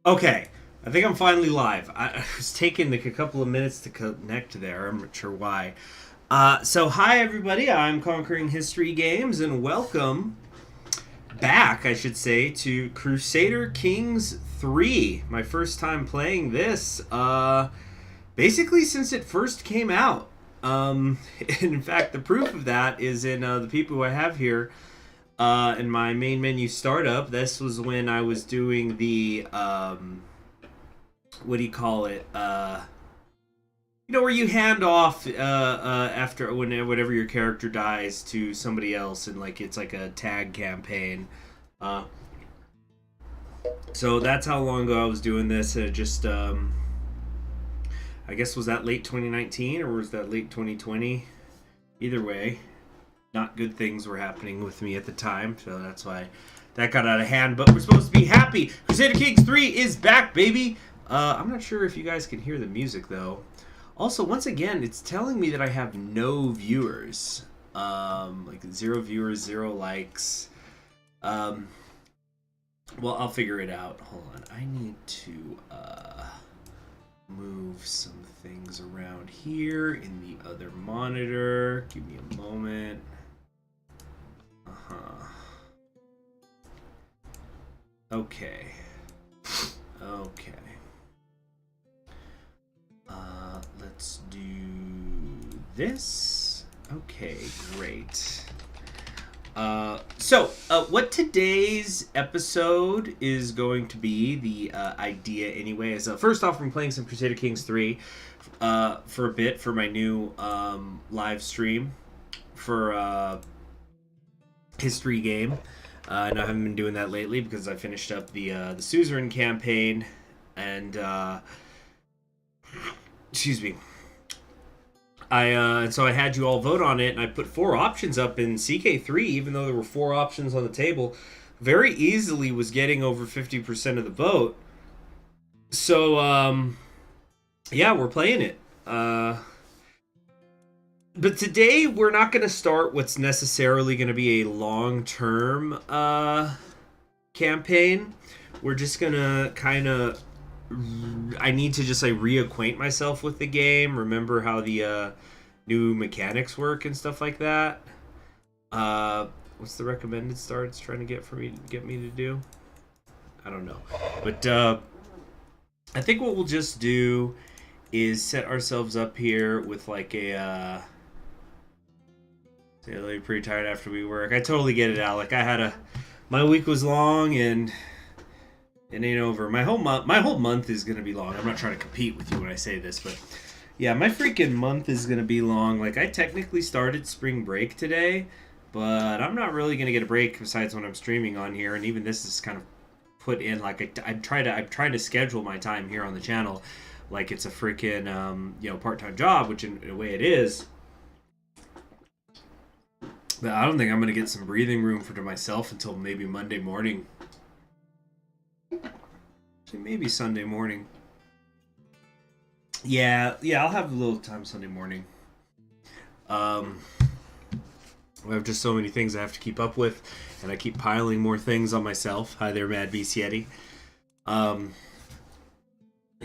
Okay, I think I'm finally live. I was taking like a couple of minutes to connect there. I'm not sure why. So hi everybody. I'm Conquering History Games, and welcome back, I should say, to Crusader Kings 3. My first time playing this. Basically since it first came out. And in fact, the proof of that is in the people who I have here. In my main menu startup. This was when I was doing the what do you call it? Where you hand off after whenever your character dies to somebody else, and like it's like a tag campaign. So that's how long ago I was doing this. Just I guess, was that late 2019 or was that late 2020? Either way, not good things were happening with me at the time, so that's why that got out of hand. But we're supposed to be happy. Crusader Kings 3 is back, baby. I'm not sure if you guys can hear the music though. Also, once again, it's telling me that I have no viewers. Like 0 viewers, 0 likes. Well, I'll figure it out. Hold on. I need to move some things around here in the other monitor. Give me a moment. Okay. Let's do this. Okay, great. So what today's episode is going to be, the idea anyway, is first off, I'm playing some Crusader Kings 3 for a bit for my new live stream for history game. And I haven't been doing that lately because I finished up the suzerain campaign, and excuse me. So I had you all vote on it, and I put 4 options up in CK3, even though there were 4 options on the table. Very easily was getting over 50% of the vote. So yeah, we're playing it. But today we're not going to start what's necessarily going to be a long-term campaign. We're just going to kind of... I need to just like reacquaint myself with the game, remember how the new mechanics work and stuff like that. What's the recommended start it's trying to get me to do? I don't know. But I think what we'll just do is set ourselves up here with like a... I'll pretty tired after we work. I totally get it, Alec. My week was long, and it ain't over. My whole month is gonna be long. I'm not trying to compete with you when I say this, but yeah, my freaking month is gonna be long. Like, I technically started spring break today, but I'm not really gonna get a break besides when I'm streaming on here. And even this is kind of put in like I'm trying to schedule my time here on the channel like it's a freaking part-time job, which in a way it is. But I don't think I'm going to get some breathing room to myself until maybe Monday morning. Actually, maybe Sunday morning. Yeah, I'll have a little time Sunday morning. I have just so many things I have to keep up with, and I keep piling more things on myself. Hi there, Mad Beast Yeti. Like,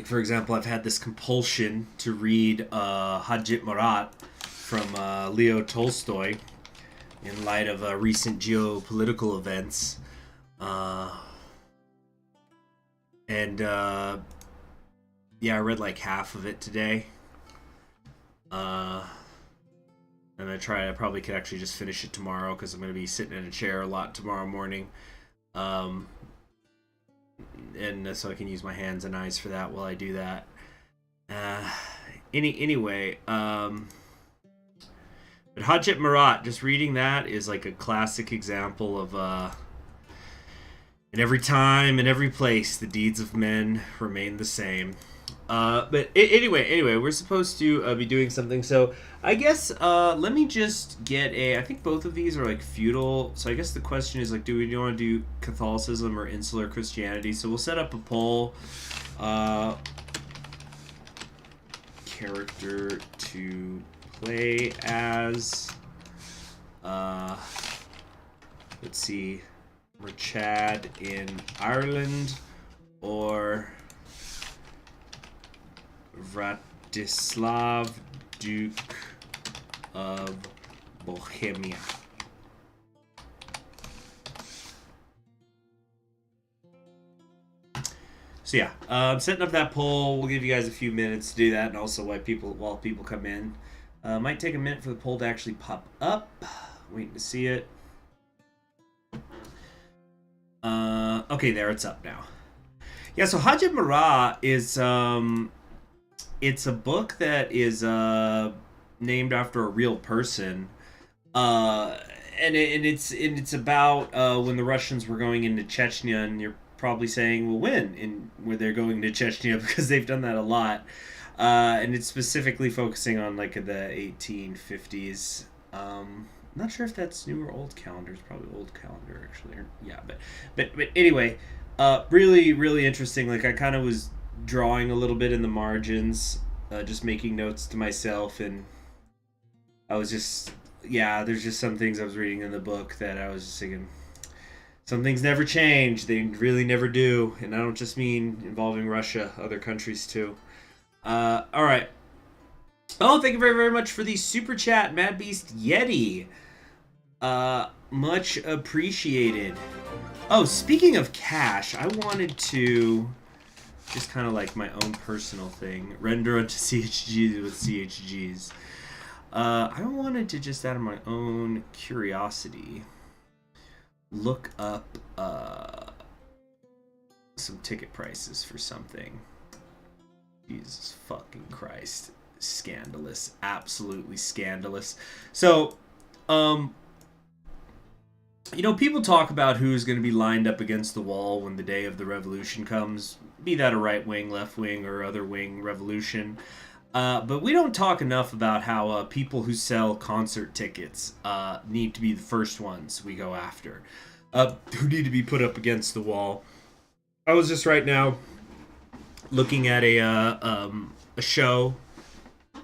for example, I've had this compulsion to read Hajit Marat from Leo Tolstoy, in light of recent geopolitical events. Yeah, I read like half of it today. And I probably could actually just finish it tomorrow, because I'm going to be sitting in a chair a lot tomorrow morning. And so I can use my hands and eyes for that while I do that. Anyway, but Hajit Marat, just reading that is like a classic example of in every time, in every place, the deeds of men remain the same. But anyway, we're supposed to be doing something. So I guess let me just get I think both of these are like feudal. So I guess the question is like, do we want to do Catholicism or insular Christianity? So we'll set up a poll. Character to play as. Let's see. Chad in Ireland or Vratislav, Duke of Bohemia. So yeah, I'm setting up that poll. We'll give you guys a few minutes to do that, and also while people come in. Might take a minute for the poll to actually pop up. Waiting to see it. Okay, there, it's up now. Yeah, so Hajj Marah is it's a book that is named after a real person, and it's about when the Russians were going into Chechnya, and you're probably saying, well, when where they're going to Chechnya, because they've done that a lot, and it's specifically focusing on like the 1850s. Not sure if that's new or old calendar. It's probably old calendar actually. Yeah, but anyway, really interesting. Like I kind of was drawing a little bit in the margins, just making notes to myself, and I was just there's just some things I was reading in the book that I was just thinking, some things never change. They really never do, and I don't just mean involving Russia, other countries too. All right. Oh, thank you very much for the super chat, Mad Beast Yeti. Much appreciated. Oh, speaking of cash, I wanted to just kind of like my own personal thing, render unto CHGs with CHGs. I wanted to just out of my own curiosity look up some ticket prices for something. Jesus fucking Christ. Scandalous. Absolutely scandalous. So, people talk about who's going to be lined up against the wall when the day of the revolution comes, be that a right wing, left wing, or other wing revolution. But we don't talk enough about how people who sell concert tickets need to be the first ones we go after, who need to be put up against the wall. I was just right now looking at a show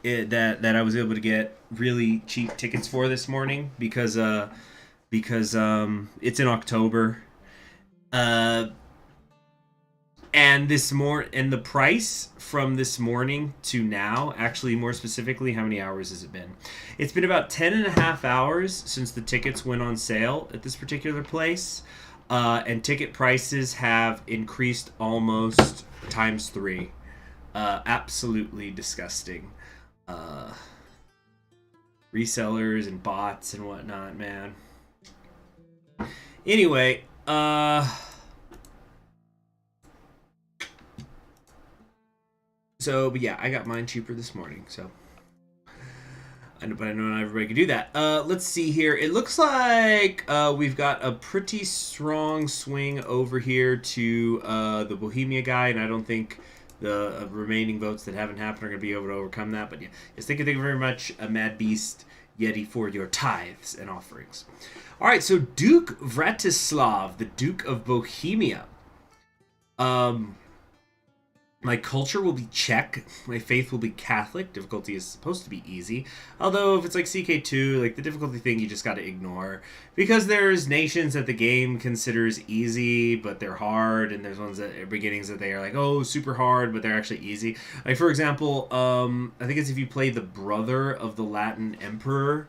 that I was able to get really cheap tickets for this morning because it's in October, and the price from this morning to now, actually more specifically, how many hours has it been? It's been about 10.5 hours since the tickets went on sale at this particular place, and ticket prices have increased almost times 3. Absolutely disgusting. Resellers and bots and whatnot, man. Anyway, but yeah, I got mine cheaper this morning, so. But I know not everybody can do that. Let's see here. It looks like we've got a pretty strong swing over here to the Bohemia guy, and I don't think the remaining votes that haven't happened are going to be able to overcome that. But yeah, yes, thank you very much, Mad Beast Yeti, for your tithes and offerings. All right, so Duke Vratislav, the Duke of Bohemia. My culture will be Czech. My faith will be Catholic. Difficulty is supposed to be easy. Although if it's like CK2, like the difficulty thing you just got to ignore. Because there's nations that the game considers easy, but they're hard. And there's ones that beginnings that they are like, oh, super hard, but they're actually easy. Like, for example, I think it's if you play the brother of the Latin Emperor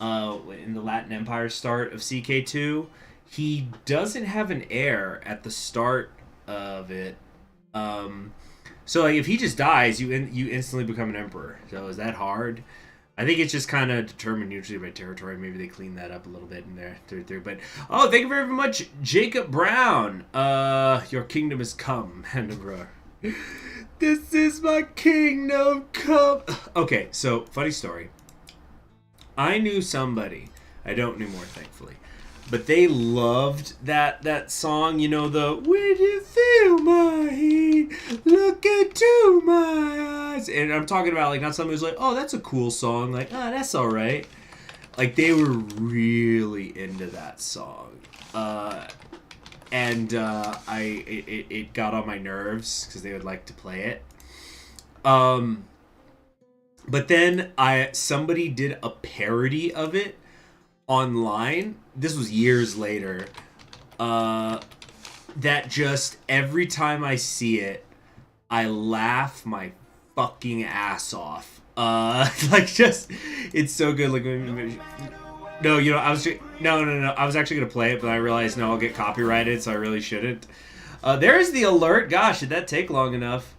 in the Latin Empire start of CK2, he doesn't have an heir at the start of it. So like if he just dies, you instantly become an emperor. So is that hard? I think it's just kind of determined usually by territory. Maybe they clean that up a little bit in there through. But thank you very much, Jacob Brown. Your kingdom has come, Handebra. This is my kingdom come. Okay, so funny story. I knew somebody. I don't anymore, thankfully. But they loved that song, the when you feel my heat, look into my eyes. And I'm talking about like not someone who's like, oh, that's a cool song, like, that's all right. Like they were really into that song, and it got on my nerves because they would like to play it. But then somebody did a parody of it online. This was years later, that just every time I see it, I laugh my fucking ass off. Like just, it's so good. Like, no, you know, no. I was actually gonna play it, but I realized no, I'll get copyrighted, so I really shouldn't. There's the alert. Gosh, did that take long enough?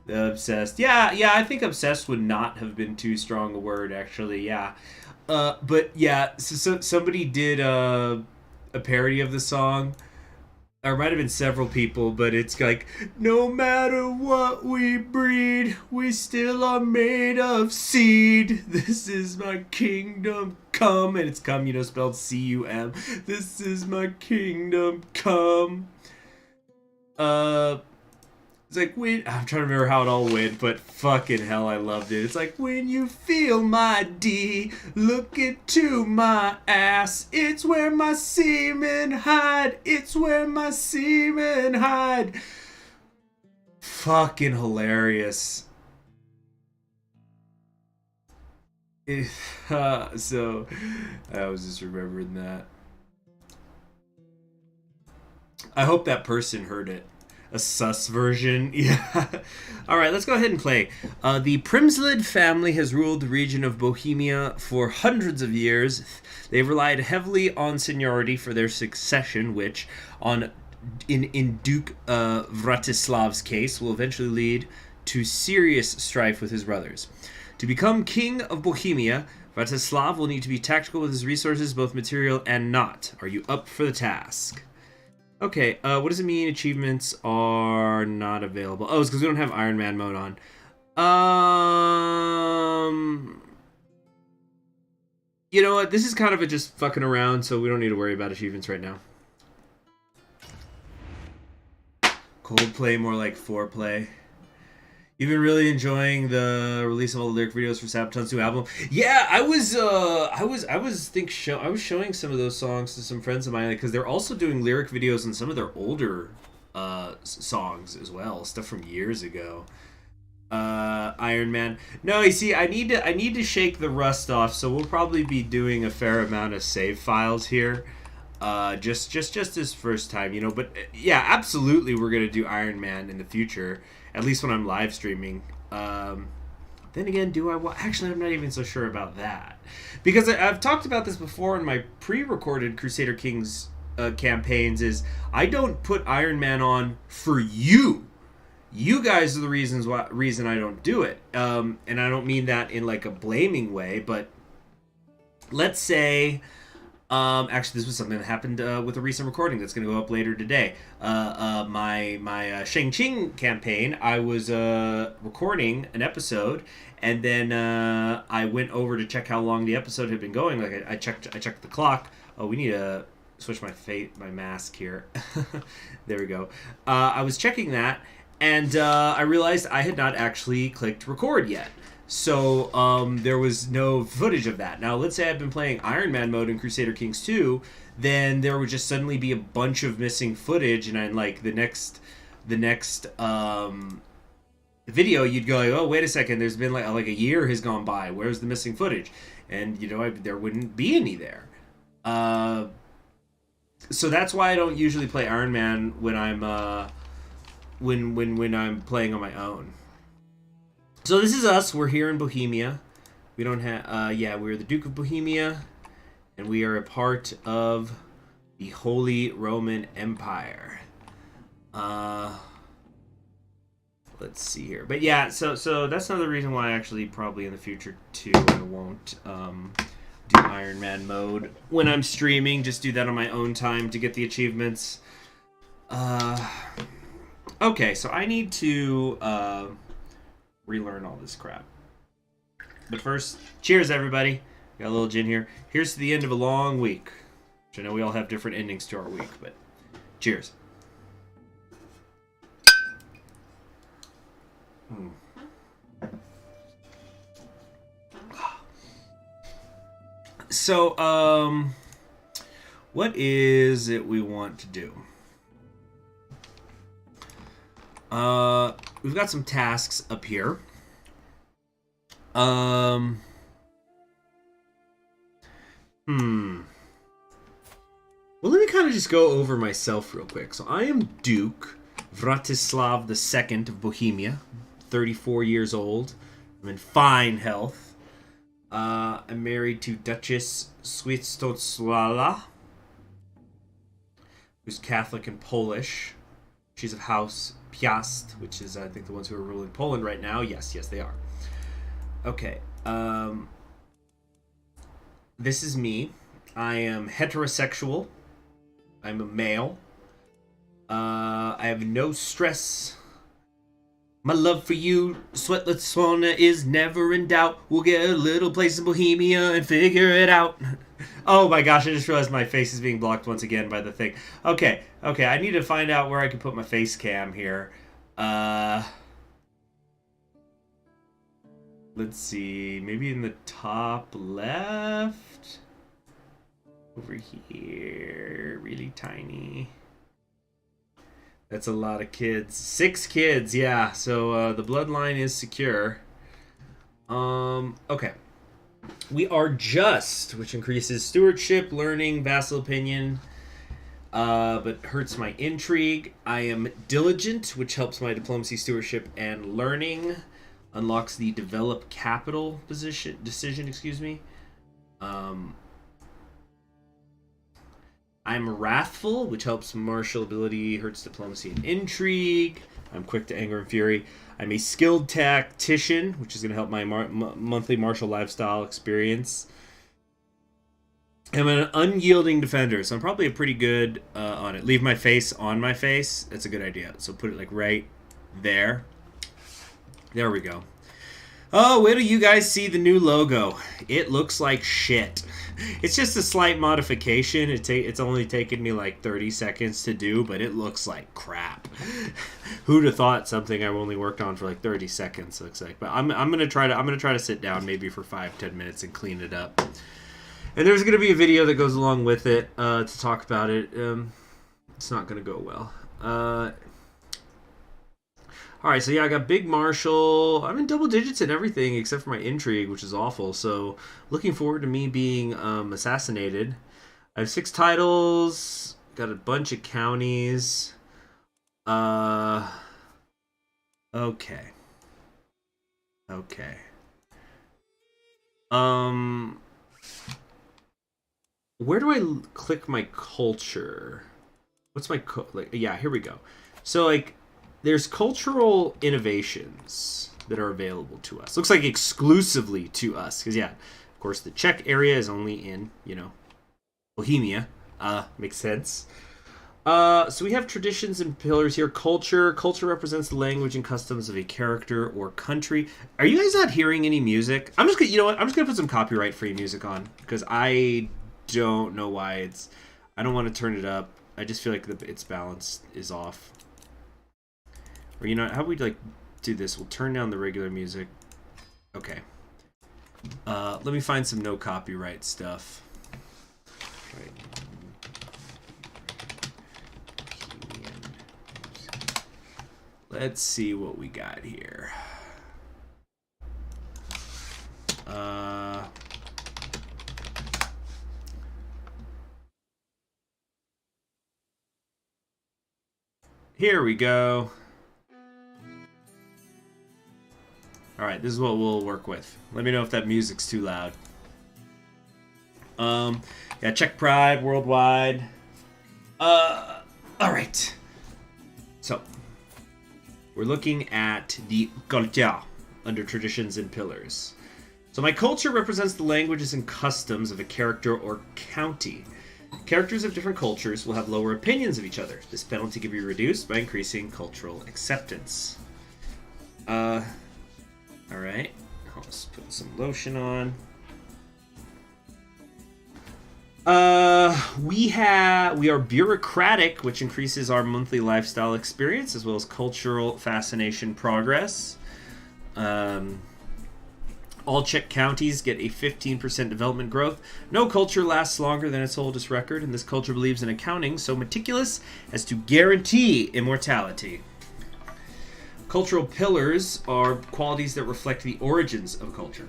The obsessed. Yeah. I think obsessed would not have been too strong a word, actually. Yeah. But yeah, so somebody did a parody of the song. There might have been several people, but it's like, no matter what we breed, we still are made of seed. This is my kingdom come. And it's come, you know, spelled C-U-M. This is my kingdom come. It's like, I'm trying to remember how it all went, but fucking hell, I loved it. It's like, when you feel my D, look into my ass. It's where my semen hide. It's where my semen hide. Fucking hilarious. So, I was just remembering that. I hope that person heard it. A sus version. Yeah. Alright, let's go ahead and play. The Primslid family has ruled the region of Bohemia for hundreds of years. They've relied heavily on seniority for their succession, which, in Duke Vratislav's case, will eventually lead to serious strife with his brothers. To become king of Bohemia, Vratislav will need to be tactical with his resources, both material and not. Are you up for the task? Okay, what does it mean achievements are not available? Oh, it's because we don't have Iron Man mode on. You know what? This is kind of a just fucking around, so we don't need to worry about achievements right now. Coldplay, more like foreplay. You've been really enjoying the release of all the lyric videos for Sabaton's new album. Yeah, I was showing some of those songs to some friends of mine because they're also doing lyric videos on some of their older songs as well, stuff from years ago. Iron Man. No, you see, I need to shake the rust off, so we'll probably be doing a fair amount of save files here. Just this first time, you know. But yeah, absolutely, we're gonna do Iron Man in the future. At least when I'm live streaming. Then again, do I? Actually, I'm not even so sure about that. Because I've talked about this before in my pre-recorded Crusader Kings campaigns, is I don't put Iron Man on for you. You guys are the reason I don't do it. And I don't mean that in like a blaming way, but let's say... actually, this was something that happened with a recent recording that's going to go up later today. My Shang-Ching campaign, I was recording an episode, and then I went over to check how long the episode had been going. Like I checked the clock. Oh, we need to switch my mask here. There we go. I was checking that, and I realized I had not actually clicked record yet. So, there was no footage of that. Now, let's say I've been playing Iron Man mode in Crusader Kings 2, then there would just suddenly be a bunch of missing footage, and I'm like, the next video, you'd go, like, oh, wait a second, there's been like a year has gone by, where's the missing footage? And, you know, there wouldn't be any there. So that's why I don't usually play Iron Man when I'm, when I'm playing on my own. So this is us. We're here in Bohemia. We don't have... we're the Duke of Bohemia. And we are a part of the Holy Roman Empire. Let's see here. But yeah, so that's another reason why actually probably in the future too I won't do Iron Man mode when I'm streaming. Just do that on my own time to get the achievements. Okay, so I need to... relearn all this crap. But first, cheers everybody. Got a little gin here. Here's to the end of a long week. Which I know we all have different endings to our week, but cheers. So, what is it we want to do? We've got some tasks up here. Well, let me kind of just go over myself real quick. So I am Duke Vratislav II of Bohemia, 34 years old. I'm in fine health. I'm married to Duchess Swiatoslava, who's Catholic and Polish. She's of House Piast, which is, I think, the ones who are ruling Poland right now. Yes, they are. Okay. This is me. I am heterosexual. I'm a male. I have no stress. My love for you, Svetlana, is never in doubt. We'll get a little place in Bohemia and figure it out. Oh my gosh, I just realized my face is being blocked once again by the thing. Okay, I need to find out where I can put my face cam here. Let's see, maybe in the top left? Over here, really tiny. That's a lot of kids. 6 kids, yeah. So the bloodline is secure. Okay. We are just, which increases stewardship, learning, vassal opinion, but hurts my intrigue. I am diligent, which helps my diplomacy, stewardship, and learning. Unlocks the develop capital decision. Excuse me. I'm wrathful, which helps martial ability, hurts diplomacy and intrigue. I'm quick to anger and fury. I'm a skilled tactician, which is going to help my monthly martial lifestyle experience. I'm an unyielding defender, so I'm probably a pretty good on it. Leave my face on my face. That's a good idea. So put it like right there. There we go. Oh, wait till you guys see the new logo. It looks like shit. It's just a slight modification. It's only taken me like 30 seconds to do, but it looks like crap. Who'd have thought something I've only worked on for like 30 seconds looks like? But I'm gonna try to sit down maybe for 5-10 minutes and clean it up. And there's gonna be a video that goes along with it to talk about it. It's not gonna go well. Alright, so yeah, I got big martial. I'm in double digits in everything except for my intrigue, which is awful. So, looking forward to me being assassinated. I have 6 titles. Got a bunch of counties. Okay. Where do I click my culture? What's my yeah, here we go. So, like, there's cultural innovations that are available to us. Looks like exclusively to us. Because, yeah, of course, the Czech area is only in, Bohemia. Makes sense. So we have traditions and pillars here. Culture. Culture represents the language and customs of a character or country. Are you guys not hearing any music? I'm just gonna, I'm just gonna put some copyright-free music on. Because I don't know why I don't want to turn it up. I just feel like its balance is off. Or, how we do this? We'll turn down the regular music. Okay. Let me find some no copyright stuff. Let's see what we got here. Here we go. Alright, this is what we'll work with. Let me know if that music's too loud. Yeah, Czech Pride, worldwide. Alright. So, we're looking at the culture under traditions and pillars. So my culture represents the languages and customs of a character or county. Characters of different cultures will have lower opinions of each other. This penalty can be reduced by increasing cultural acceptance. Alright, let's put some lotion on. We are bureaucratic, which increases our monthly lifestyle experience, as well as cultural fascination progress. All Czech counties get a 15% development growth. No culture lasts longer than its oldest record, and this culture believes in accounting so meticulous as to guarantee immortality. Cultural pillars are qualities that reflect the origins of a culture.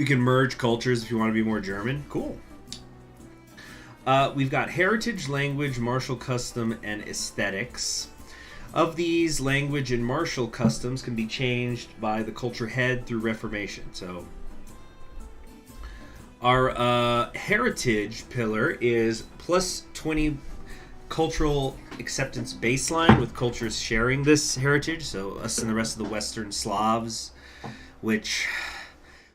You can merge cultures if you want to be more German. Cool. We've got heritage, language, martial custom, and aesthetics. Of these, language and martial customs can be changed by the culture head through reformation. So our heritage pillar is plus 20 cultural acceptance baseline, with cultures sharing this heritage. So us and the rest of the Western Slavs, which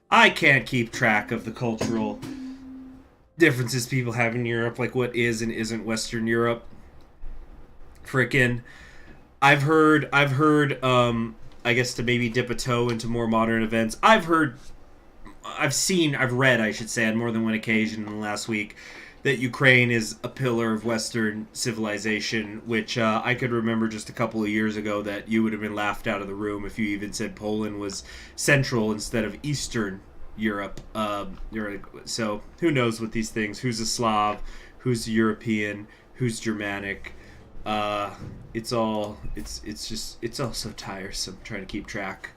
I can't keep track of the cultural differences people have in Europe, like what is and isn't Western Europe. Frickin', I've heard, I guess to maybe dip a toe into more modern events, I've read, I should say, on more than one occasion in the last week, that Ukraine is a pillar of Western civilization, which I could remember just a couple of years ago that you would have been laughed out of the room if you even said Poland was Central instead of Eastern Europe. So who knows what these things, who's a Slav, who's a European, who's Germanic. It's all so tiresome trying to keep track.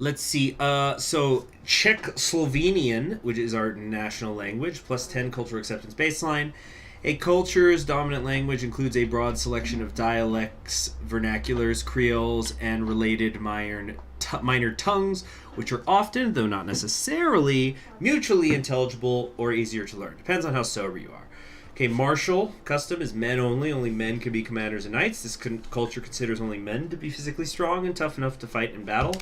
Let's see. So Czech Slovenian, which is our national language, plus 10 cultural acceptance baseline. A culture's dominant language includes a broad selection of dialects, vernaculars, creoles, and related minor tongues, which are often, though not necessarily, mutually intelligible or easier to learn. Depends on how sober you are. Okay, martial custom is men only. Only men can be commanders and knights. This culture considers only men to be physically strong and tough enough to fight in battle.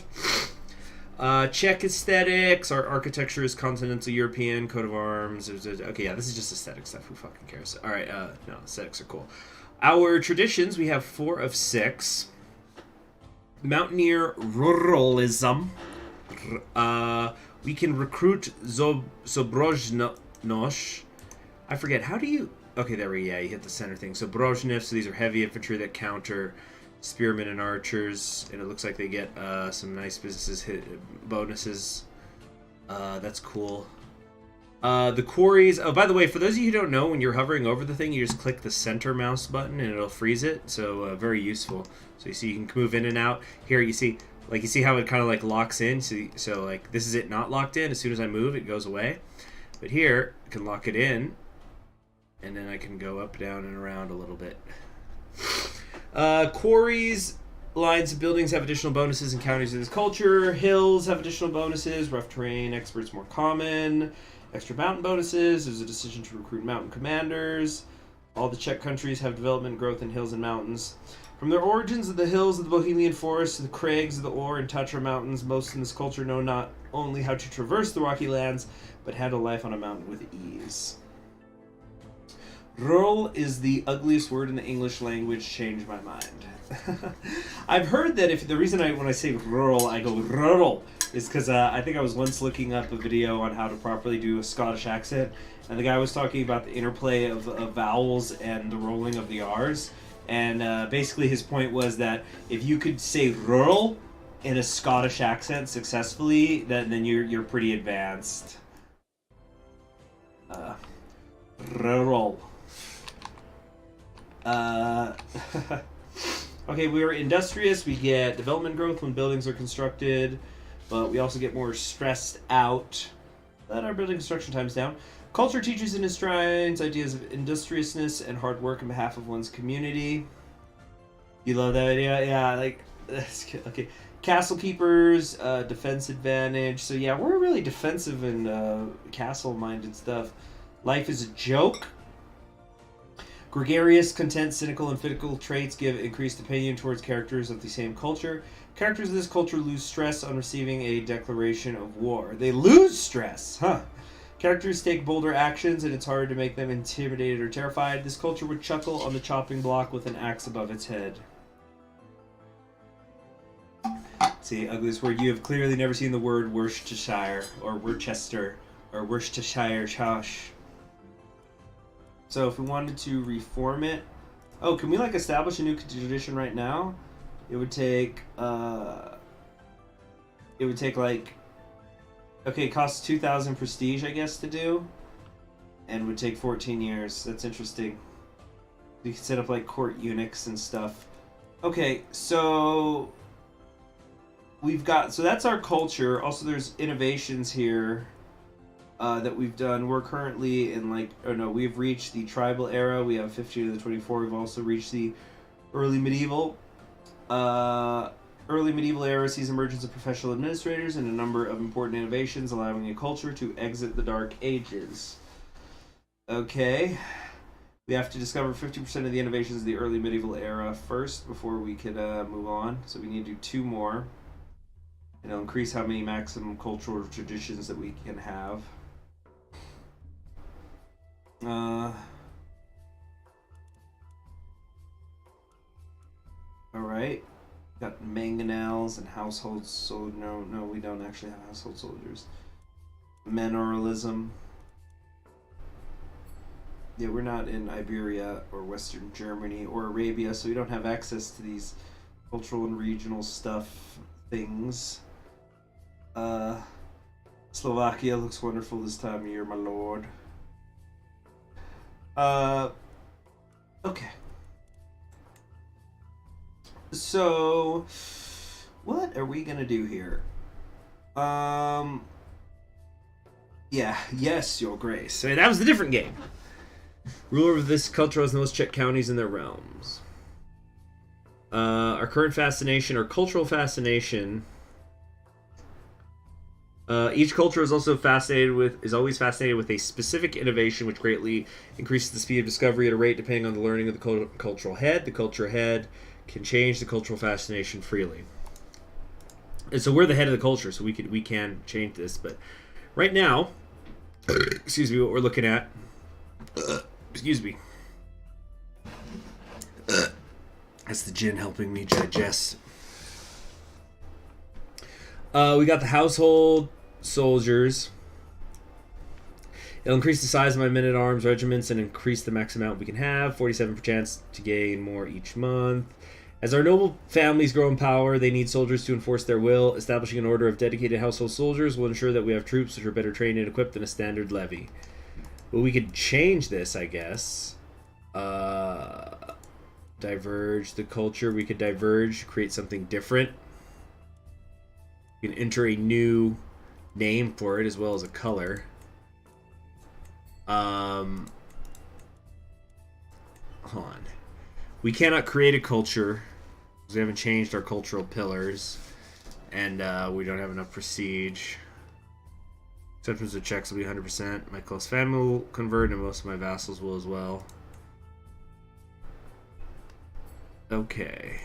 Czech aesthetics. Our architecture is continental European. Coat of arms. Okay, yeah, this is just aesthetic stuff. Who fucking cares? All right, no, aesthetics are cool. Our traditions, we have 4 of 6. Mountaineer ruralism. We can recruit Zobrozhnosh. I forget, how do you... Okay, there we go. Yeah, you hit the center thing. So Brozhnev, so these are heavy infantry that counter spearmen and archers, and it looks like they get some nice bonuses. That's cool. The quarries. Oh, by the way, for those of you who don't know, when you're hovering over the thing, you just click the center mouse button and it'll freeze it. So very useful. So you see, you can move in and out. Here you see, like you see how it kind of like locks in. So like this is it not locked in. As soon as I move, it goes away. But here, I can lock it in, and then I can go up, down, and around a little bit. Quarries, lines of buildings have additional bonuses in counties of this culture. Hills have additional bonuses. Rough terrain, experts more common. Extra mountain bonuses. There's a decision to recruit mountain commanders. All the Czech countries have development growth in hills and mountains. From their origins of the hills of the Bohemian forest to the crags of the Ore and Tatra mountains, most in this culture know not only how to traverse the rocky lands, but handle life on a mountain with ease. Rural is the ugliest word in the English language. Changed my mind. I've heard that when I say rural, I go rural, is because I think I was once looking up a video on how to properly do a Scottish accent, and the guy was talking about the interplay of vowels and the rolling of the R's, and basically his point was that if you could say rural in a Scottish accent successfully, then you're pretty advanced. Rural. Okay, we are industrious. We get development growth when buildings are constructed, but we also get more stressed out. Let our building construction times down. Culture teaches and enshrines ideas of industriousness and hard work on behalf of one's community. You love that idea? Yeah, like, okay. Castle keepers, defense advantage. So yeah, we're really defensive and castle-minded stuff. Life is a joke. Gregarious, content, cynical, and fickle traits give increased opinion towards characters of the same culture. Characters of this culture lose stress on receiving a declaration of war. They lose stress, huh? Characters take bolder actions, and it's hard to make them intimidated or terrified. This culture would chuckle on the chopping block with an axe above its head. See, ugliest word. You have clearly never seen the word Worcestershire, or Worcester, or Worcestershire Chosh. So if we wanted to reform it... Oh, can we, like, establish a new tradition right now? It would take, like... Okay, it costs 2,000 prestige, I guess, to do. And would take 14 years. That's interesting. You can set up, like, court eunuchs and stuff. Okay, so... we've got, so that's our culture. Also, there's innovations here that we've done. We're currently in we've reached the tribal era. We have 15 of the 24. We've also reached the early medieval. Early medieval era sees emergence of professional administrators and a number of important innovations, allowing a culture to exit the Dark Ages. Okay. We have to discover 50% of the innovations of the early medieval era first before we can move on. So we need to do 2 more. And it'll increase how many maximum cultural traditions that we can have. Alright. Got mangonels and household soldiers. No, we don't actually have household soldiers. Manoralism. Yeah, we're not in Iberia or Western Germany or Arabia, so we don't have access to these cultural and regional things. Slovakia looks wonderful this time of year, my lord. Okay. So, what are we gonna do here? Yeah, yes, Your Grace. So that was a different game. Ruler of this culture has the most checked counties in their realms. Our current fascination, our cultural fascination. Each culture is always fascinated with a specific innovation which greatly increases the speed of discovery at a rate depending on the learning of the cultural head. The culture head can change the cultural fascination freely. And so we're the head of the culture, so we can change this. But right now, excuse me, what we're looking at. Excuse me. That's the gin helping me digest. We got the household soldiers. It'll increase the size of my men-at-arms regiments and increase the max amount we can have. 47% chance to gain more each month. As our noble families grow in power, they need soldiers to enforce their will. Establishing an order of dedicated household soldiers will ensure that we have troops which are better trained and equipped than a standard levy. Well, we could change this, I guess. Diverge the culture. We could diverge, create something different. You can enter a new name for it as well as a color. Hold on. We cannot create a culture because we haven't changed our cultural pillars, and we don't have enough prestige. Acceptance of checks will be 100%. My close family will convert, and most of my vassals will as well. Okay.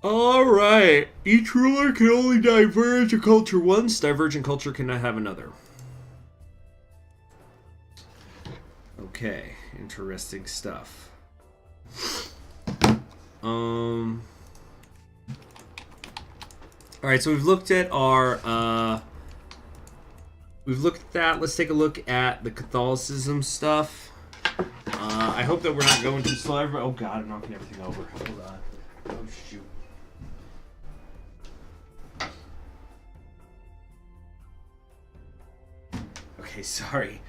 Alright. Each ruler can only diverge a culture once. Divergent culture cannot have another. Okay. Interesting stuff. Alright, so we've looked at our let's take a look at the Catholicism stuff. I hope that we're not going too slow. Oh god, I'm knocking everything over. Hold on. Oh shoot. Okay, sorry.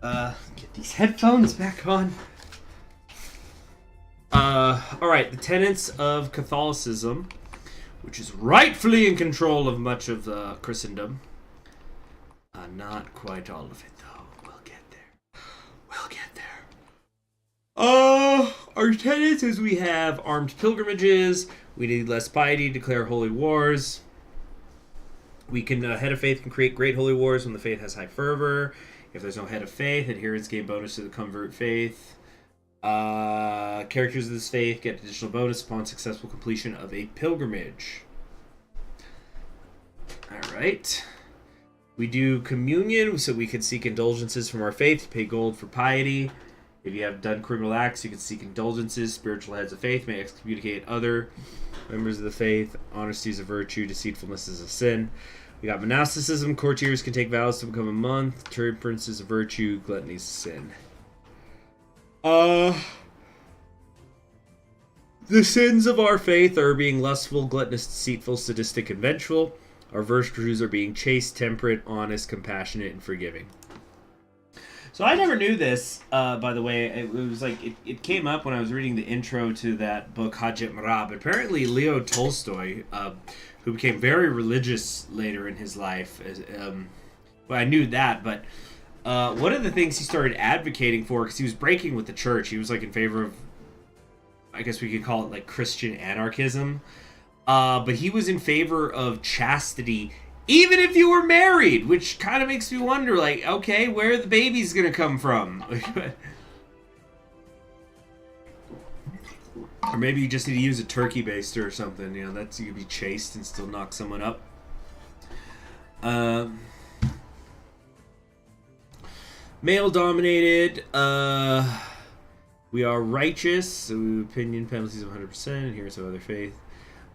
Get these headphones back on. Alright, the tenets of Catholicism, which is rightfully in control of much of Christendom. Not quite all of it, though. We'll get there. We'll get there. Our tenets is we have armed pilgrimages. We need less piety, declare holy wars. We can, head of faith can create great holy wars when the faith has high fervor. If there's no head of faith, adherents gain bonus to the convert faith. Characters of this faith get additional bonus upon successful completion of a pilgrimage. Alright. We do communion, so we can seek indulgences from our faith, pay gold for piety. If you have done criminal acts, you can seek indulgences. Spiritual heads of faith may excommunicate other members of the faith. Honesty is a virtue, deceitfulness is a sin. We got monasticism. Courtiers can take vows to become a monk. Temperance is a virtue, gluttony is a sin. The sins of our faith are being lustful, gluttonous, deceitful, sadistic, and vengeful. Our virtues are being chaste, temperate, honest, compassionate, and forgiving. So I never knew this, by the way. It was like, it came up when I was reading the intro to that book, Hajit Marab. Apparently Leo Tolstoy, who became very religious later in his life, well, I knew that, but one of the things he started advocating for, because he was breaking with the church, he was like in favor of, I guess we could call it like Christian anarchism, but he was in favor of chastity even if you were married, which kind of makes me wonder, like, okay, where are the babies gonna come from? Or maybe you just need to use a turkey baster or something, you know, that's, you could be chaste and still knock someone up. Male dominated, we are righteous, so opinion penalties of 100%, here's some other faith.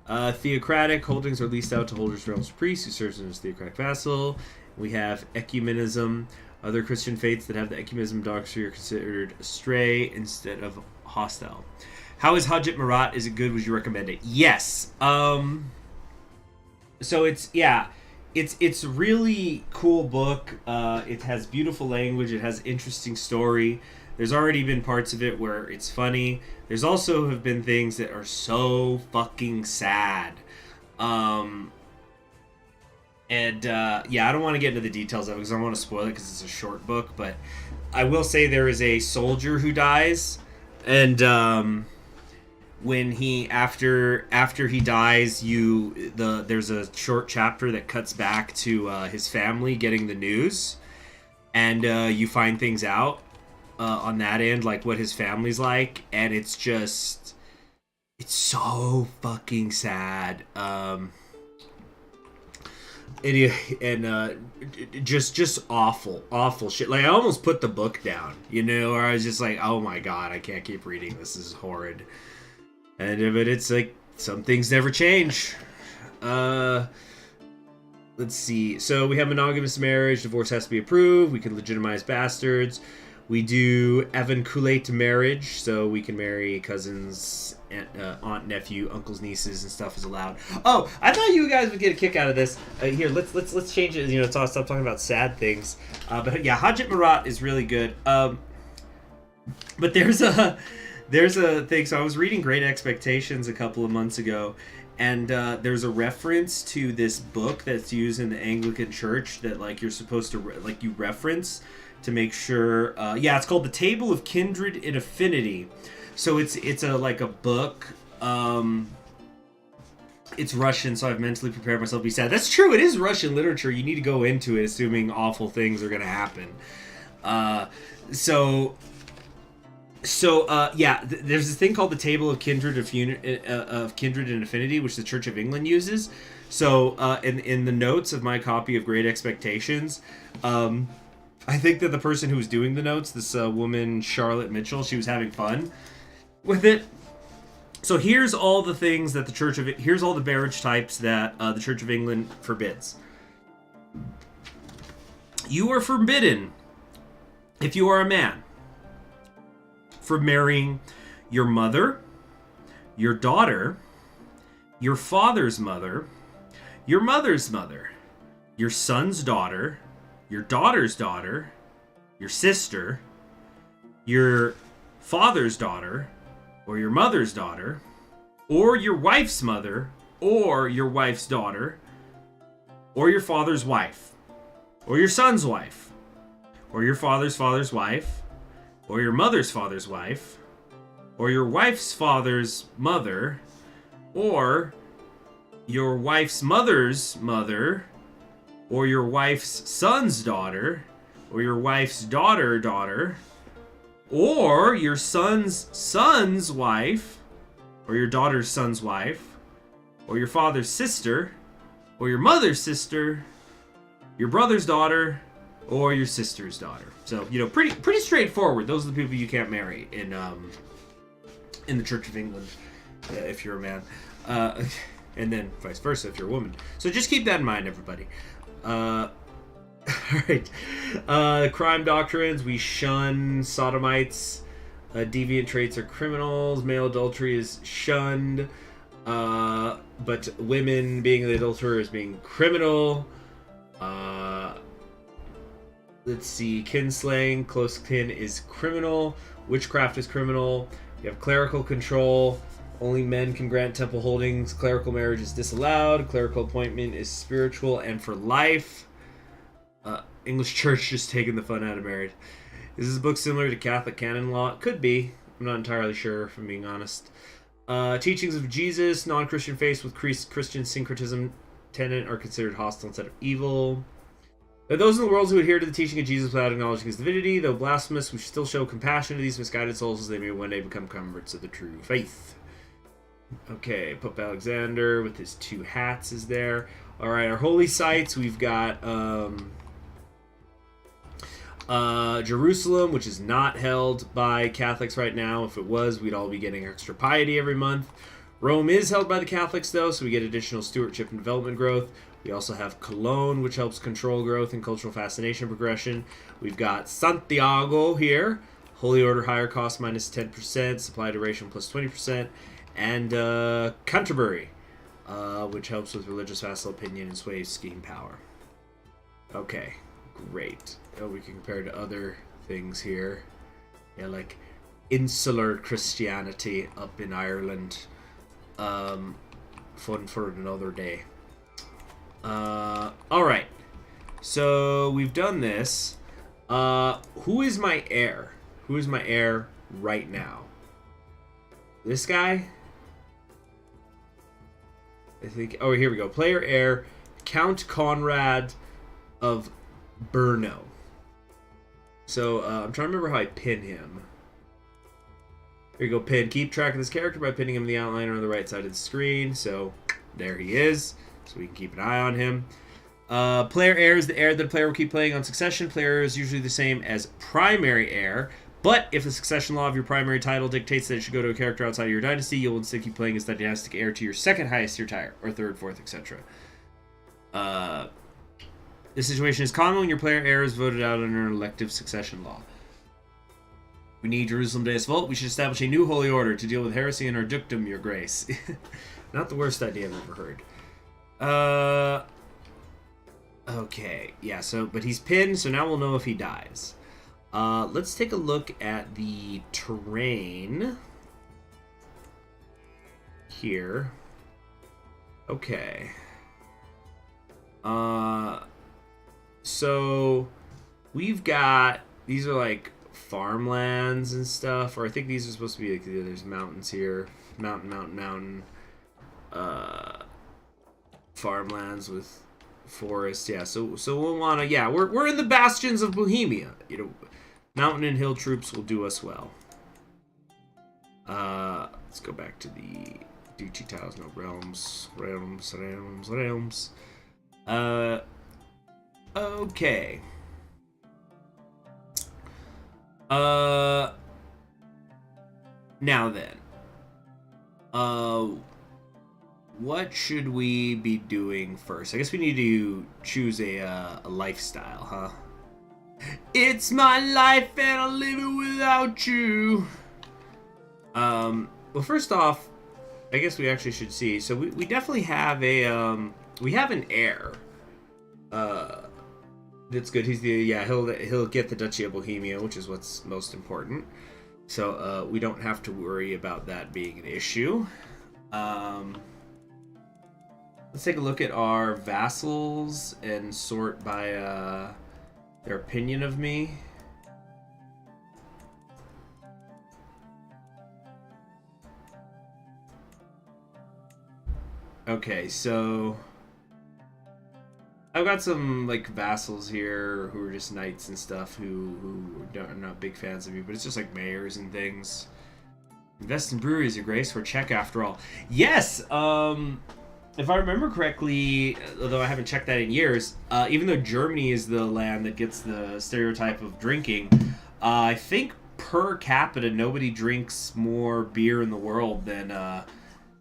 Theocratic, holdings are leased out to holders, realms, priests, who serves as theocratic vassal. We have ecumenism. Other Christian faiths that have the ecumenism doctrine are considered astray instead of hostile. How is Hajit Marat? Is it good? Would you recommend it? Yes. So it's, yeah, it's really cool book. It has beautiful language. It has interesting story. There's already been parts of it where it's funny. There's also have been things that are so fucking sad. Yeah, I don't want to get into the details of it because I don't want to spoil it because it's a short book, but I will say there is a soldier who dies, and when he after he dies, there's a short chapter that cuts back to his family getting the news, and you find things out on that end, like what his family's like, and it's so fucking sad. Just awful shit. Like, I almost put the book down, you know, or I was just like, oh my god, I can't keep reading this is horrid. But it's like, some things never change. Let's see. So we have monogamous marriage. Divorce has to be approved. We can legitimize bastards. We do avunculate marriage, so we can marry cousins, aunt, nephew, uncles, nieces, and stuff is allowed. Oh, I thought you guys would get a kick out of this. Here, let's change it. You know, stop talking about sad things. But yeah, Hajit Marat is really good. But there's a thing. So I was reading Great Expectations a couple of months ago, and there's a reference to this book that's used in the Anglican Church that, like, you're supposed to you reference to make sure. Yeah, it's called The Table of Kindred and Affinity. So it's a book. It's Russian, so I've mentally prepared myself to be sad. That's true. It is Russian literature. You need to go into it assuming awful things are going to happen. There's this thing called the Table of Kindred of Kindred and Affinity, which the Church of England uses. So in the notes of my copy of Great Expectations, I think that the person who was doing the notes, this woman Charlotte Mitchell, she was having fun with it. So here's all the things that here's all the marriage types that the Church of England forbids. You are forbidden, if you are a man, from marrying your mother, your daughter, your father's mother, your mother's mother, your son's daughter, your daughter's daughter, your sister, your father's daughter, or your mother's daughter, or your wife's mother, or your wife's daughter, or your father's wife, or your son's wife, or your father's father's wife, or your mother's father's wife, or your wife's father's mother, or your wife's mother's mother, or your wife's son's daughter, or your wife's daughter, or your son's wife, or your daughter's son's wife, or your father's sister, or your mother's sister, your brother's daughter, or your sister's daughter. So, you know, pretty straightforward. Those are the people you can't marry in the Church of England if you're a man, and then vice versa if you're a woman. So just keep that in mind, everybody. All right. Crime doctrines: we shun sodomites. Deviant traits are criminals. Male adultery is shunned, but women being the adulterer is being criminal. Let's see. Kinslaying, close kin is criminal. Witchcraft is criminal. You have clerical control. Only men can grant temple holdings. Clerical marriage is disallowed. Clerical appointment is spiritual and for life. English church just taking the fun out of marriage. Is this book similar to Catholic canon law? It could be. I'm not entirely sure, if I'm being honest. Teachings of Jesus, non-Christian faiths with Christian syncretism tenet are considered hostile instead of evil. There are those in the world who adhere to the teaching of Jesus without acknowledging his divinity. Though blasphemous, we should still show compassion to these misguided souls as they may one day become converts of the true faith. Okay, Pope Alexander with his 2 hats is there. Alright, our holy sites, we've got Jerusalem, which is not held by Catholics right now. If it was, we'd all be getting extra piety every month. Rome is held by the Catholics, though, so we get additional stewardship and development growth. We also have Cologne, which helps control growth and cultural fascination progression. We've got Santiago here. Holy Order higher cost minus 10%, supply duration plus 20%. And Canterbury, which helps with religious vassal opinion and sway scheme power. Okay, great. Oh, we can compare to other things here. Yeah, like insular Christianity up in Ireland. Fun for another day. Alright. So, we've done this. Who is my heir? Who is my heir right now? This guy? I think... Oh, here we go. Player heir, Count Conrad of Brno. So, I'm trying to remember how I pin him. Here you go, pin. Keep track of this character by pinning him in the outliner on the right side of the screen. So, there he is. So we can keep an eye on him. Player heir is the heir that a player will keep playing on succession. Player heir is usually the same as primary heir. But if the succession law of your primary title dictates that it should go to a character outside of your dynasty, you'll instead keep playing as the dynastic heir to your second highest tier tire, or third, fourth, etc. This situation is common when your player heir is voted out under an elective succession law. We need Jerusalem Deus Vult. We should establish a new holy order to deal with heresy in our dukedom, your grace. Not the worst idea I've ever heard. Okay. Yeah, so, but he's pinned, so now we'll know if he dies. Let's take a look at the terrain here. Okay. So we've got, these are like farmlands and stuff, or I think these are supposed to be like, there's mountains here, mountain, farmlands with forest. Yeah, so we'll want to, yeah, we're in the bastions of Bohemia. You know, mountain and hill troops will do us well. Let's go back to the duchy tiles. No, realms. Okay. Now then. What should we be doing first? I guess we need to choose a lifestyle, huh? It's my life and I'll live it without you. Well, first off, I guess we actually should see. So we definitely have we have an heir. That's good. He's he'll get the Duchy of Bohemia, which is what's most important. So we don't have to worry about that being an issue. Let's take a look at our vassals and sort by their opinion of me. Okay, so I've got some like vassals here who are just knights and stuff who are not big fans of me, but it's just like mayors and things. Invest in breweries, Your Grace. We're Czech after all. Yes, if I remember correctly, although I haven't checked that in years, even though Germany is the land that gets the stereotype of drinking, I think per capita nobody drinks more beer in the world than,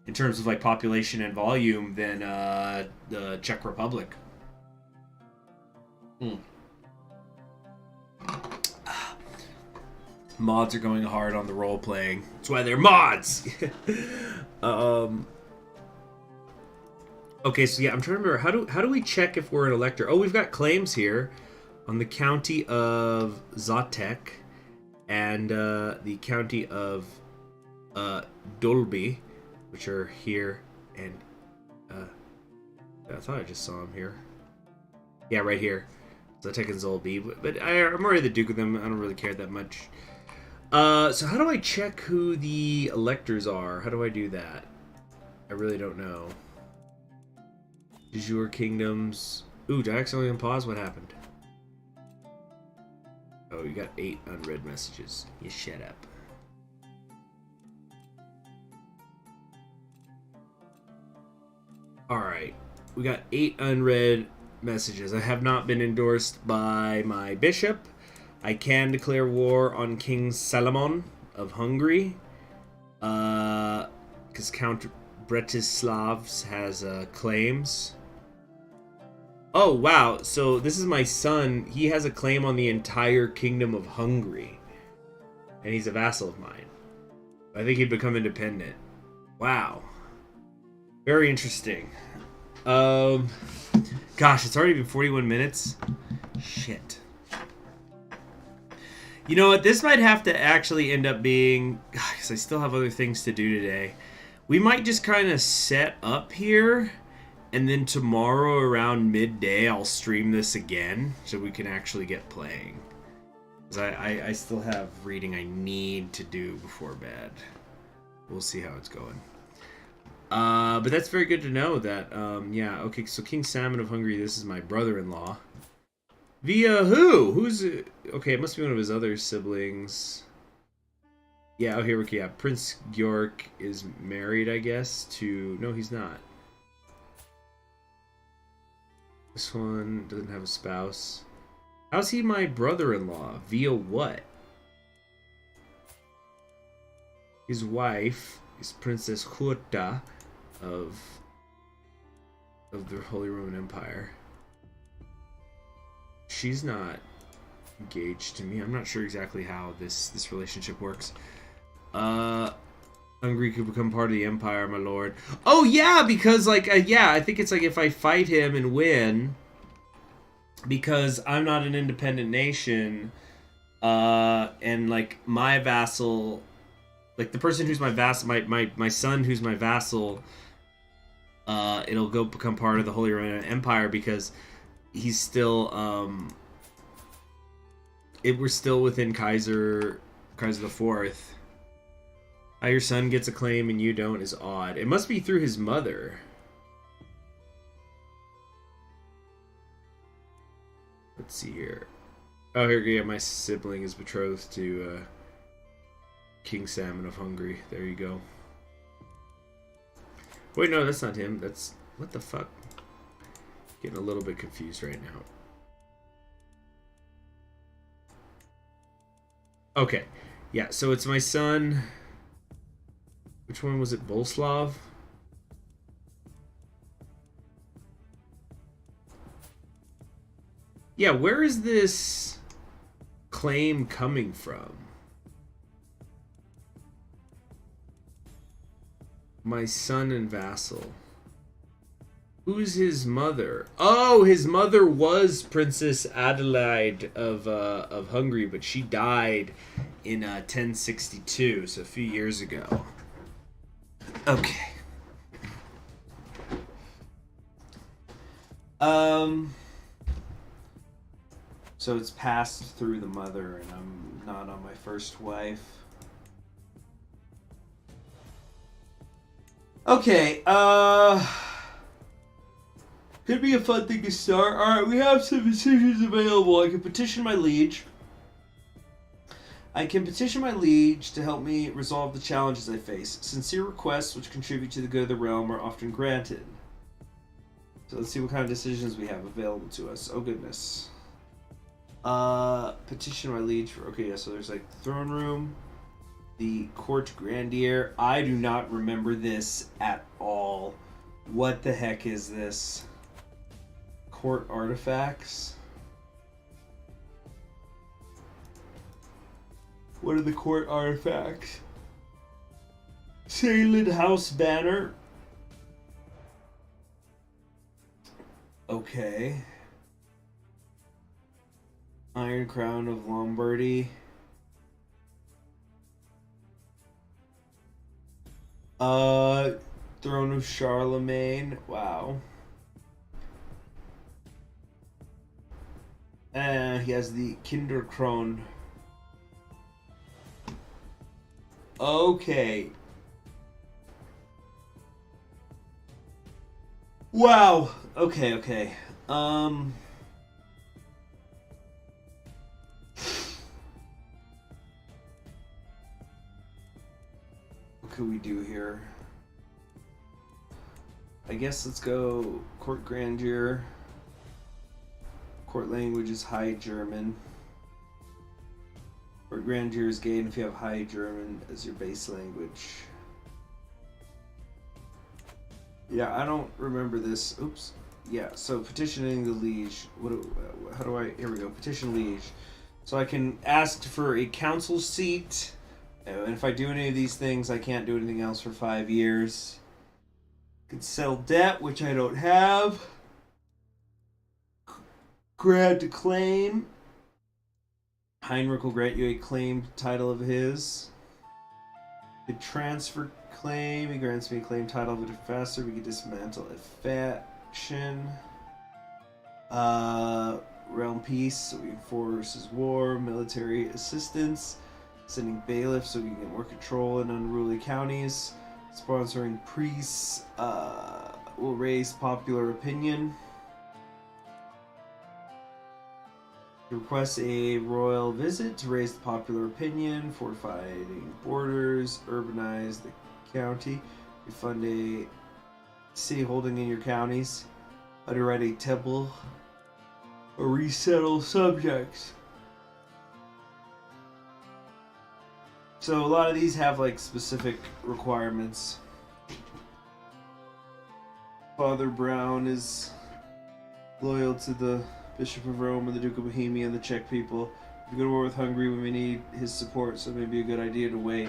in terms of like population and volume, than the Czech Republic. Mods are going hard on the role playing. That's why they're mods. Okay, so yeah, I'm trying to remember how do we check if we're an elector? Oh, we've got claims here. on the county of Zatek and the county of Dolby, which are here, and I thought I just saw him here. Yeah, right here. Zatek and Zolby, but I'm already the Duke of them. I don't really care that much. So how do I check who the electors are? How do I do that? I really don't know. De jure kingdoms. Ooh, did I accidentally unpause? What happened? Oh, you got 8 unread messages. You shut up. Alright. We got 8 unread messages. I have not been endorsed by my bishop. I can declare war on King Salamon of Hungary. Because Count Bretislavs has claims. Oh, wow. So this is my son. He has a claim on the entire kingdom of Hungary. And he's a vassal of mine. I think he'd become independent. Wow. Very interesting. Gosh, it's already been 41 minutes. Shit. You know what? This might have to actually end up being... Because I still have other things to do today. We might just kind of set up here... And then tomorrow around midday, I'll stream this again so we can actually get playing. Because I still have reading I need to do before bed. We'll see how it's going. But that's very good to know that, yeah, okay, so King Salmon of Hungary, this is my brother-in-law. Via who? Who's, okay, it must be one of his other siblings. Yeah, oh, here we go, yeah, Prince Georg is married, I guess, to, no, he's not. This one doesn't have a spouse. How's he my brother-in-law? Via what? His wife is Princess Hurta of the Holy Roman Empire. She's not engaged to me. I'm not sure exactly how this relationship works. Hungary could become part of the Empire, my lord. Oh, yeah, because, like, yeah, I think it's like if I fight him and win, because I'm not an independent nation, and, like, my vassal, like, the person who's my vassal, my son who's my vassal, it'll go become part of the Holy Roman Empire because he's still, we're still within Kaiser the Fourth. How your son gets a claim and you don't is odd. It must be through his mother. Let's see here. Oh, here, yeah, my sibling is betrothed to King Salmon of Hungary. There you go. Wait, no, that's not him. That's... What the fuck? Getting a little bit confused right now. Okay. Yeah, so it's my son... Which one was it? Bolslav? Yeah, where is this claim coming from? My son and vassal. Who's his mother? Oh, his mother was Princess Adelaide of Hungary, but she died in 1062, so a few years ago. Okay. So it's passed through the mother, and I'm not on my first wife. Okay, could be a fun thing to start. Alright, we have some decisions available. I can petition my liege. I can petition my liege to help me resolve the challenges I face. Sincere requests which contribute to the good of the realm are often granted. So let's see what kind of decisions we have available to us. Oh goodness. Petition my liege for... Okay, yeah, so there's like the throne room, the court grandier. I do not remember this at all. What the heck is this? Court artifacts? What are the court artifacts? Salient House banner. Okay. Iron Crown of Lombardy. Throne of Charlemagne. Wow. He has the Kinderkron. Okay. Wow. Okay. What could we do here? I guess let's go court grandeur. Court language is High German. Court grandeur is gained if you have High German as your base language. Yeah, I don't remember this. Oops. Yeah, so petitioning the liege. How do I? Here we go. Petition liege. So I can ask for a council seat. And if I do any of these things, I can't do anything else for 5 years. I can settle debt, which I don't have. Grant a claim. Heinrich will grant you a claimed title of his. The transfer claim. He grants me a claim title of a professor. We can dismantle a faction. Realm peace, so we enforce war. Military assistance. Sending bailiffs so we can get more control in unruly counties. Sponsoring priests will raise popular opinion. Request a royal visit to raise the popular opinion, fortifying borders, urbanize the county. You fund a city holding in your counties, underwrite a temple, or resettle subjects. So a lot of these have like specific requirements. Father Brown is loyal to the Bishop of Rome and the Duke of Bohemia and the Czech people. If we go to war with Hungary, we may need his support, so it may be a good idea to wait.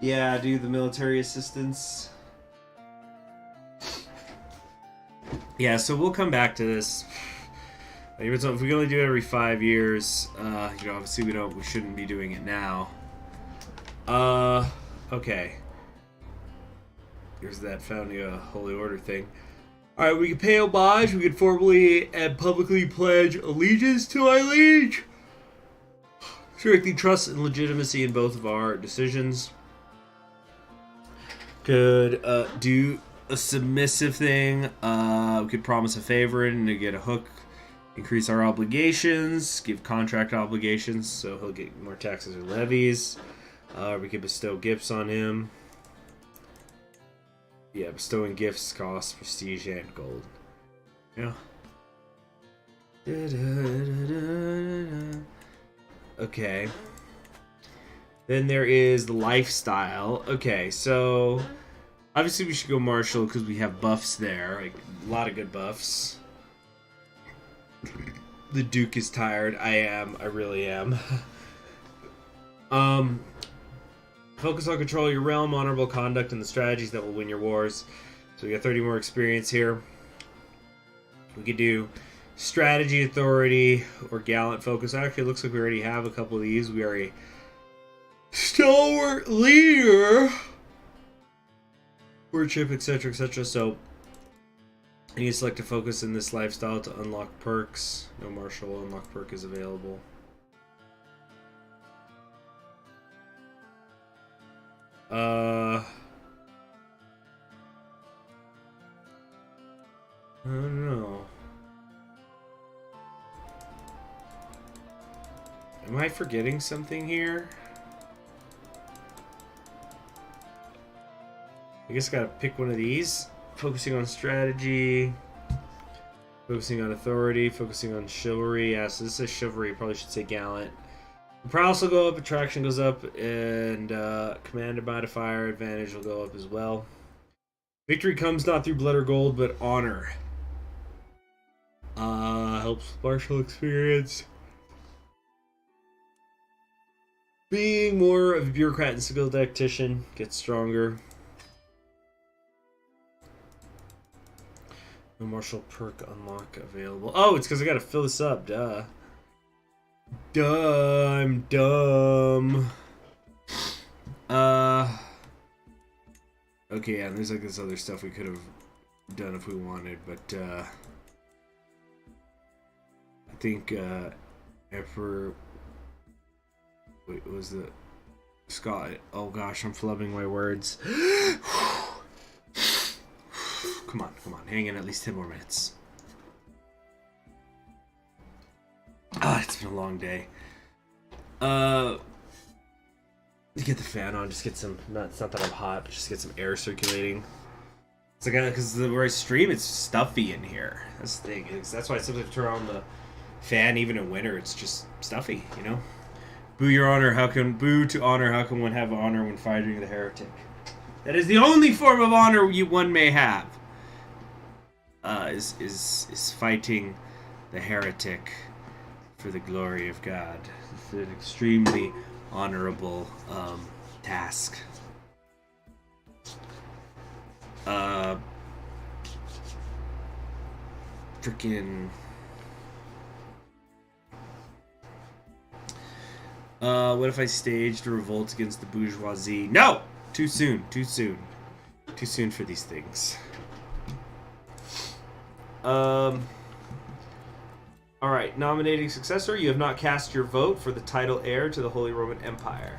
Yeah, do the military assistance. Yeah, so we'll come back to this. If we only do it every 5 years, obviously we shouldn't be doing it now. Okay. Here's that founding a holy order thing. Alright, we can pay homage, we can formally and publicly pledge allegiance to my liege. Strictly trust and legitimacy in both of our decisions. Could do a submissive thing. We could promise a favor and to get a hook. Increase our obligations. Give contract obligations, so he'll get more taxes or levies. We could bestow gifts on him. Yeah, bestowing gifts costs prestige and gold. Yeah. Okay. Then there is the lifestyle. Okay, so obviously we should go martial because we have buffs there, like a lot of good buffs. The Duke is tired. I really am. Focus on control of your realm, honorable conduct, and the strategies that will win your wars. So we got 30 more experience here. We could do strategy, authority, or gallant focus. Actually, it looks like we already have a couple of these. We are a stalwart leader, wordship, etc., etc. So I need to select a focus in this lifestyle to unlock perks. No martial unlock perk is available. I don't know. Am I forgetting something here? I guess I gotta pick one of these. Focusing on strategy. Focusing on authority. Focusing on chivalry. Yeah, so this is chivalry. Probably should say gallant. Prowess will go up, attraction goes up, and commander modifier advantage will go up as well. Victory comes not through blood or gold, but honor. Helps martial experience. Being more of a bureaucrat and skill tactician gets stronger. No martial perk unlock available. Oh, it's because I gotta fill this up, duh. Duh, I'm dumb. Okay, yeah, and there's like this other stuff we could have done if we wanted, but I think Emperor. Wait, was the Scott? Oh gosh, I'm flubbing my words. Come on, hang in at least 10 more minutes. It's been a long day. Get the fan on, just get some, it's not that I'm hot, but just get some air circulating. It's like, because where I stream, it's stuffy in here. That's the thing. That's why I sometimes turn on the fan even in winter. It's just stuffy, you know? Boo your honor, boo to honor, how can one have honor when fighting the heretic? That is the only form of honor one may have. Is fighting the heretic for the glory of God. It's an extremely honorable task. Freaking. What if I staged a revolt against the bourgeoisie? No! Too soon. Too soon for these things. Alright, nominating successor. You have not cast your vote for the title heir to the Holy Roman Empire.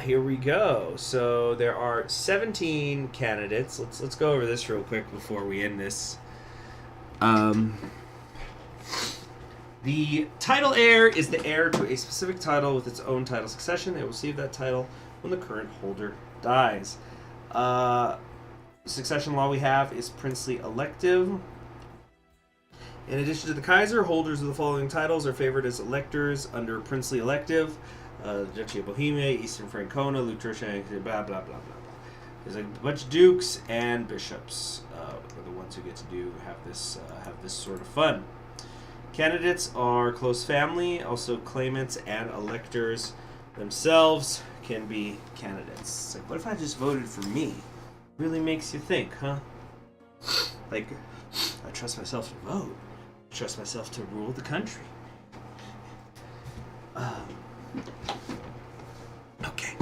Here we go. So there are 17 candidates. Let's go over this real quick before we end this. The title heir is the heir to a specific title with its own title succession. They will receive that title when the current holder dies. Succession law we have is princely elective. In addition to the Kaiser, holders of the following titles are favored as electors under princely elective. The Duchy of Bohemia, Eastern Francona, Lutetia, blah, blah, blah, blah, blah. There's a bunch of dukes and bishops are the ones who get to have this sort of fun. Candidates are close family. Also, claimants and electors themselves can be candidates. It's like, what if I just voted for me? Really makes you think, huh? Like, I trust myself to vote. I trust myself to rule the country. Okay.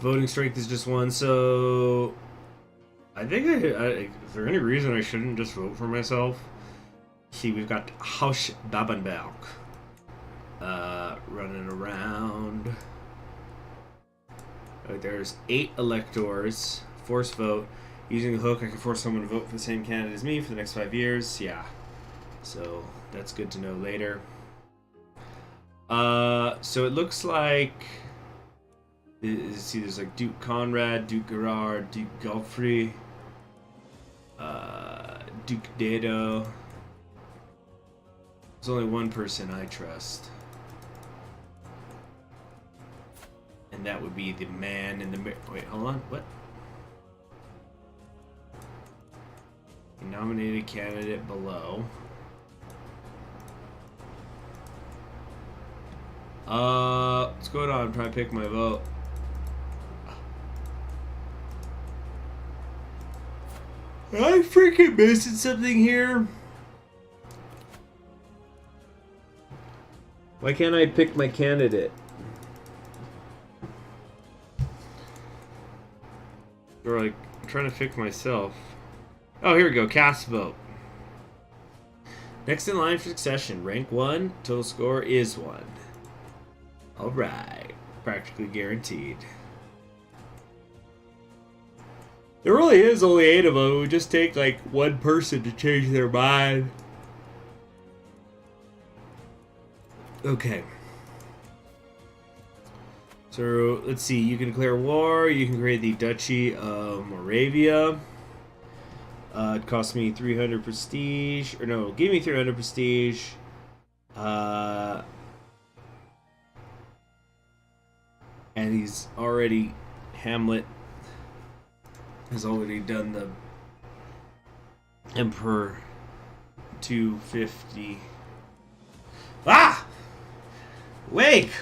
Voting strength is just one, so I think is there any reason I shouldn't just vote for myself? See, we've got Haus Babenberg running around. Right, there's 8 electors. Force vote. Using the hook, I can force someone to vote for the same candidate as me for the next 5 years. Yeah. So that's good to know later. So it looks like see, there's like Duke Conrad, Duke Gerard, Duke Godfrey, Duke Dado. There's only one person I trust, and that would be the man in the wait. Hold on, what? A nominated candidate below. What's going on? I'm trying to pick my vote. Am I freaking missing something here? Why can't I pick my candidate? Or like, I'm trying to pick myself. Oh, here we go. Cast vote. Next in line for succession. Rank 1. Total score is 1. Alright. Practically guaranteed. There really is only 8 of them. It would just take like one person to change their mind. Okay. So, let's see. You can declare war. You can create the Duchy of Moravia. It cost me 300 prestige. Or no, give me 300 prestige. And he's already... Hamlet has already done the Emperor 250. Ah! Wake!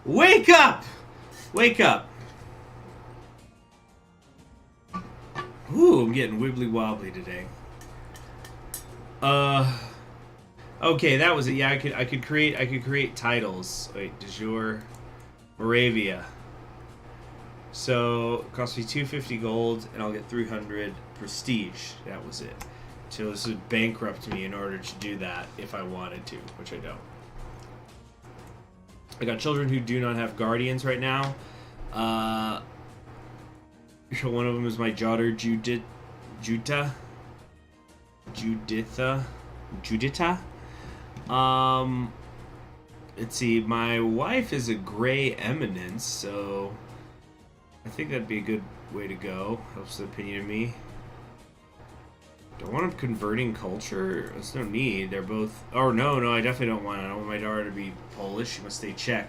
Wake up! Wake up! Ooh, I'm getting wibbly wobbly today. Okay, that was it. Yeah, I could create titles. Wait, de jure, Moravia. So it cost me 250 gold, and I'll get 300 prestige. That was it. So this would bankrupt me in order to do that if I wanted to, which I don't. I got children who do not have guardians right now. So one of them is my daughter Juditha. Let's see. My wife is a gray eminence, so I think that'd be a good way to go. Helps the opinion of me. Do I want them converting culture? There's no need. They're both... Oh, no, I definitely don't want it. I don't want my daughter to be Polish. She must stay Czech.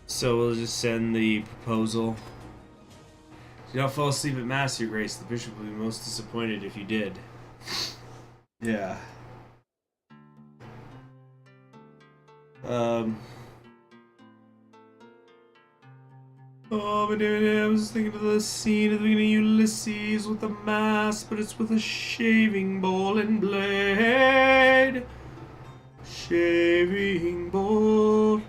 So we'll just send the proposal. Do not fall asleep at Mass, Your Grace. The bishop will be most disappointed if you did. Yeah. Oh, but I was thinking of the scene at the beginning of Ulysses with the mass, but it's with a shaving bowl and blade. Shaving bowl,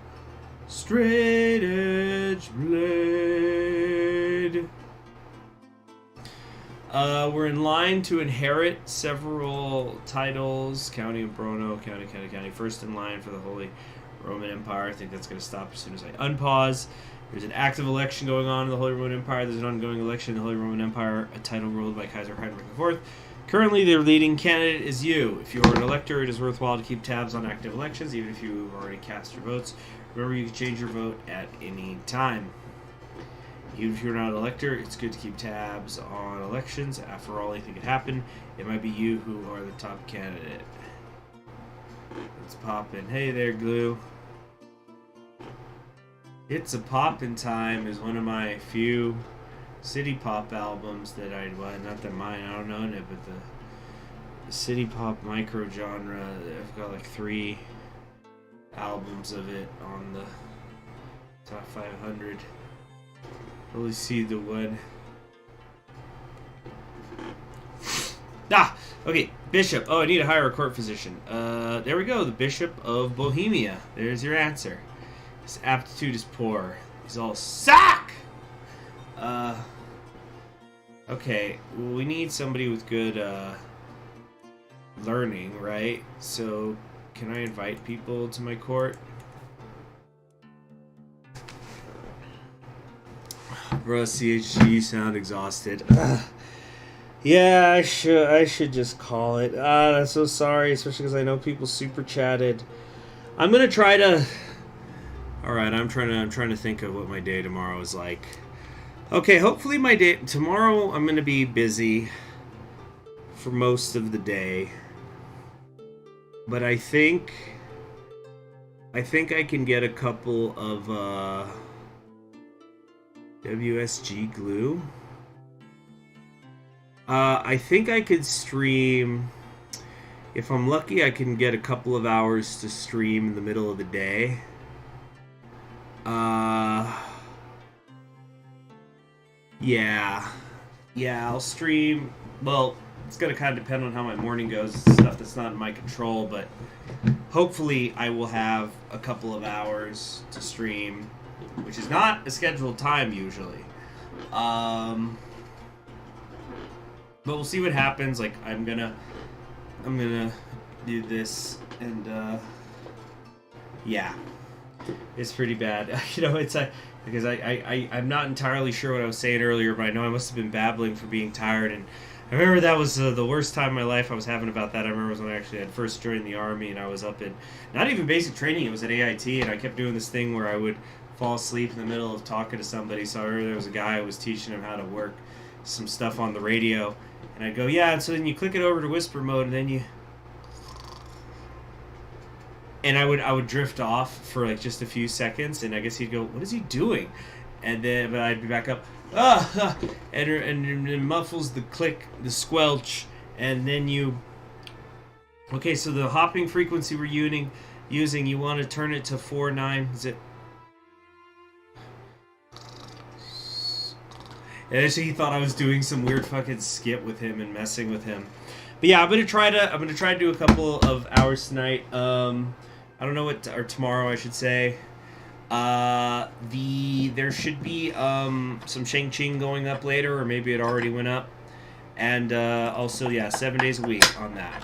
straight edge blade. We're in line to inherit several titles. County of Brno, county. First in line for the Holy Roman Empire. I think that's going to stop as soon as I unpause. There's an active election going on in the Holy Roman Empire. There's an ongoing election in the Holy Roman Empire, a title ruled by Kaiser Heinrich IV. Currently, their leading candidate is you. If you are an elector, it is worthwhile to keep tabs on active elections, even if you have already cast your votes. Remember, you can change your vote at any time. Even if you're not an elector, it's good to keep tabs on elections. After all, anything could happen. It might be you who are the top candidate. Let's pop in. Hey there, Glue. It's a Poppin' Time is one of my few city pop albums that well, not that mine, I don't own it, but the city pop micro genre. I've got like 3 albums of it on the top 500. Only see the one. Okay, Bishop. Oh, I need to hire a court physician. There we go, the Bishop of Bohemia. There's your answer. His aptitude is poor. He's all sack! Okay, well, we need somebody with good, learning, right? So, can I invite people to my court? Bro, CHG sound exhausted. Yeah, I should just call it. I'm so sorry, especially because I know people super chatted. I'm gonna try to... Alright, I'm trying to think of what my day tomorrow is like. Okay, hopefully my day... Tomorrow I'm going to be busy for most of the day. But I think I can get a couple of WSG glue. I think I could stream... If I'm lucky, I can get a couple of hours to stream in the middle of the day. Yeah, I'll stream. Well, it's gonna kind of depend on how my morning goes. It's stuff that's not in my control, but hopefully I will have a couple of hours to stream, which is not a scheduled time usually. But we'll see what happens. Like, I'm gonna do this, and yeah. It's pretty bad. It's because I'm not entirely sure what I was saying earlier, but I know I must have been babbling for being tired, and I remember that was the worst time in my life I was having about that. I remember was when I actually had first joined the Army, and I was up in, not even basic training, it was at AIT, and I kept doing this thing where I would fall asleep in the middle of talking to somebody. So I remember there was a guy who was teaching him how to work some stuff on the radio, and I'd go, yeah, and so then you click it over to whisper mode, and then you... And I would drift off for like just a few seconds, and I guess he'd go, "What is he doing?" And then, but I'd be back up, and it muffles the click, the squelch, and then you. Okay, so the hopping frequency we're using, you want to turn it to 4.9. Is it? And so he thought I was doing some weird fucking skit with him and messing with him. But yeah, I'm gonna try to do a couple of hours tonight. I don't know or tomorrow I should say. There should be some Shang-Chi going up later, or maybe it already went up. And also, yeah, 7 days a week on that.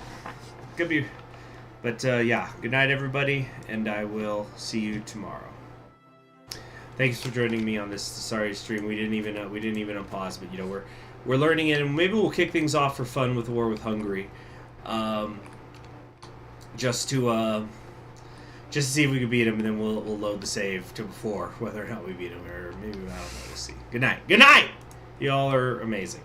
Could be, but yeah. Good night, everybody, and I will see you tomorrow. Thanks for joining me on this sorry stream. We didn't even pause, but you know we're learning it, and maybe we'll kick things off for fun with War with Hungary, just to see if we can beat him, and then we'll load the save to before whether or not we beat him, or maybe I don't know. We'll see. Good night. Good night. Y'all are amazing.